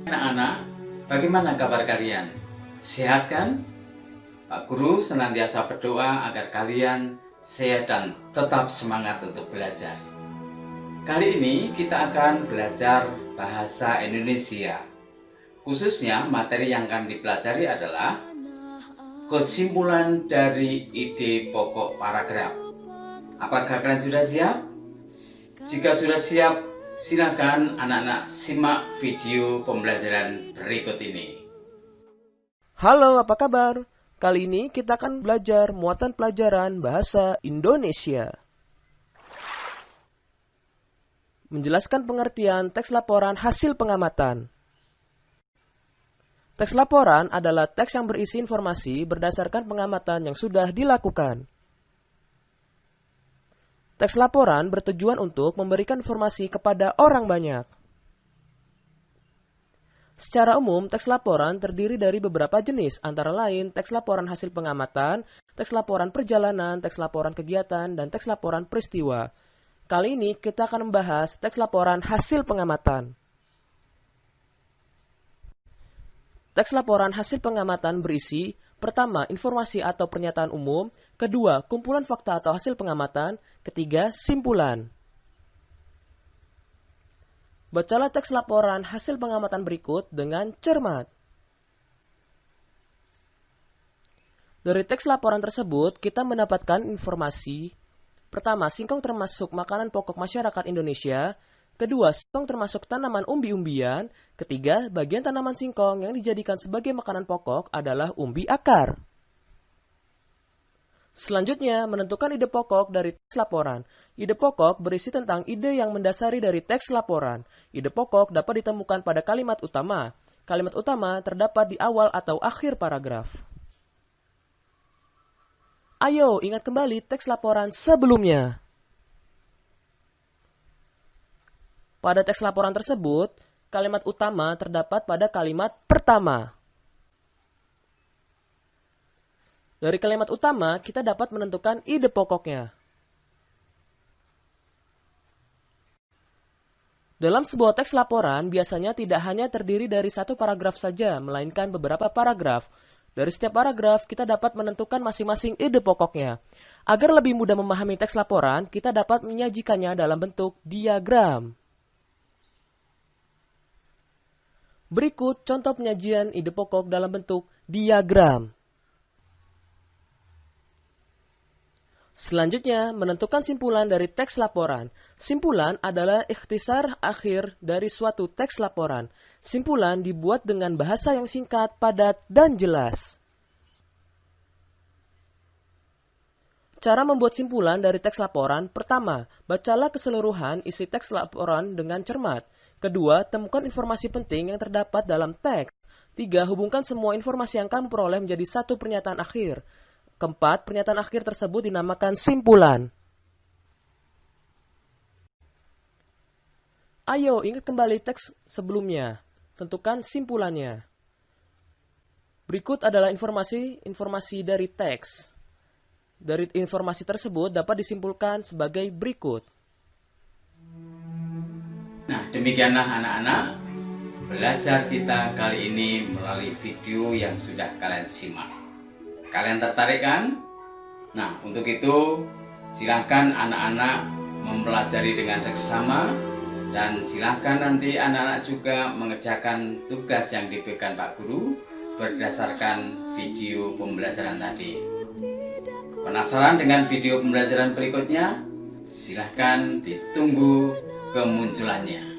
Anak-anak, bagaimana kabar kalian? Sehat kan? Pak Guru senantiasa berdoa agar kalian sehat dan tetap semangat untuk belajar. Kali ini kita akan belajar bahasa Indonesia. Khususnya materi yang akan dipelajari adalah kesimpulan dari ide pokok paragraf. Apakah kalian sudah siap? Jika sudah siap, silakan anak-anak simak video pembelajaran berikut ini. Halo, apa kabar? Kali ini kita akan belajar muatan pelajaran bahasa Indonesia. Menjelaskan pengertian teks laporan hasil pengamatan. Teks laporan adalah teks yang berisi informasi berdasarkan pengamatan yang sudah dilakukan. Teks laporan bertujuan untuk memberikan informasi kepada orang banyak. Secara umum, teks laporan terdiri dari beberapa jenis, antara lain teks laporan hasil pengamatan, teks laporan perjalanan, teks laporan kegiatan, dan teks laporan peristiwa. Kali ini kita akan membahas teks laporan hasil pengamatan. Teks laporan hasil pengamatan berisi: pertama, informasi atau pernyataan umum; kedua, kumpulan fakta atau hasil pengamatan; ketiga, simpulan. Bacalah teks laporan hasil pengamatan berikut dengan cermat. Dari teks laporan tersebut, kita mendapatkan informasi: pertama, singkong termasuk makanan pokok masyarakat Indonesia; kedua, singkong termasuk tanaman umbi-umbian; ketiga, bagian tanaman singkong yang dijadikan sebagai makanan pokok adalah umbi akar. Selanjutnya, menentukan ide pokok dari teks laporan. Ide pokok berisi tentang ide yang mendasari dari teks laporan. Ide pokok dapat ditemukan pada kalimat utama. Kalimat utama terdapat di awal atau akhir paragraf. Ayo, ingat kembali teks laporan sebelumnya. Pada teks laporan tersebut, kalimat utama terdapat pada kalimat pertama. Dari kalimat utama, kita dapat menentukan ide pokoknya. Dalam sebuah teks laporan, biasanya tidak hanya terdiri dari satu paragraf saja, melainkan beberapa paragraf. Dari setiap paragraf, kita dapat menentukan masing-masing ide pokoknya. Agar lebih mudah memahami teks laporan, kita dapat menyajikannya dalam bentuk diagram. Berikut contoh penyajian ide pokok dalam bentuk diagram. Selanjutnya, menentukan simpulan dari teks laporan. Simpulan adalah ikhtisar akhir dari suatu teks laporan. Simpulan dibuat dengan bahasa yang singkat, padat, dan jelas. Cara membuat simpulan dari teks laporan: pertama, bacalah keseluruhan isi teks laporan dengan cermat. Kedua, temukan informasi penting yang terdapat dalam teks. Tiga, hubungkan semua informasi yang kamu peroleh menjadi satu pernyataan akhir. Keempat, pernyataan akhir tersebut dinamakan simpulan. Ayo, ingat kembali teks sebelumnya. Tentukan simpulannya. Berikut adalah informasi dari teks. Dari informasi tersebut dapat disimpulkan sebagai berikut. Nah, demikianlah anak-anak belajar kita kali ini melalui video yang sudah kalian simak. Kalian tertarik kan? Nah, untuk itu silahkan anak-anak mempelajari dengan seksama, dan silahkan nanti anak-anak juga mengerjakan tugas yang diberikan Pak Guru berdasarkan video pembelajaran tadi. Penasaran dengan video pembelajaran berikutnya? Silahkan ditunggu kemunculannya.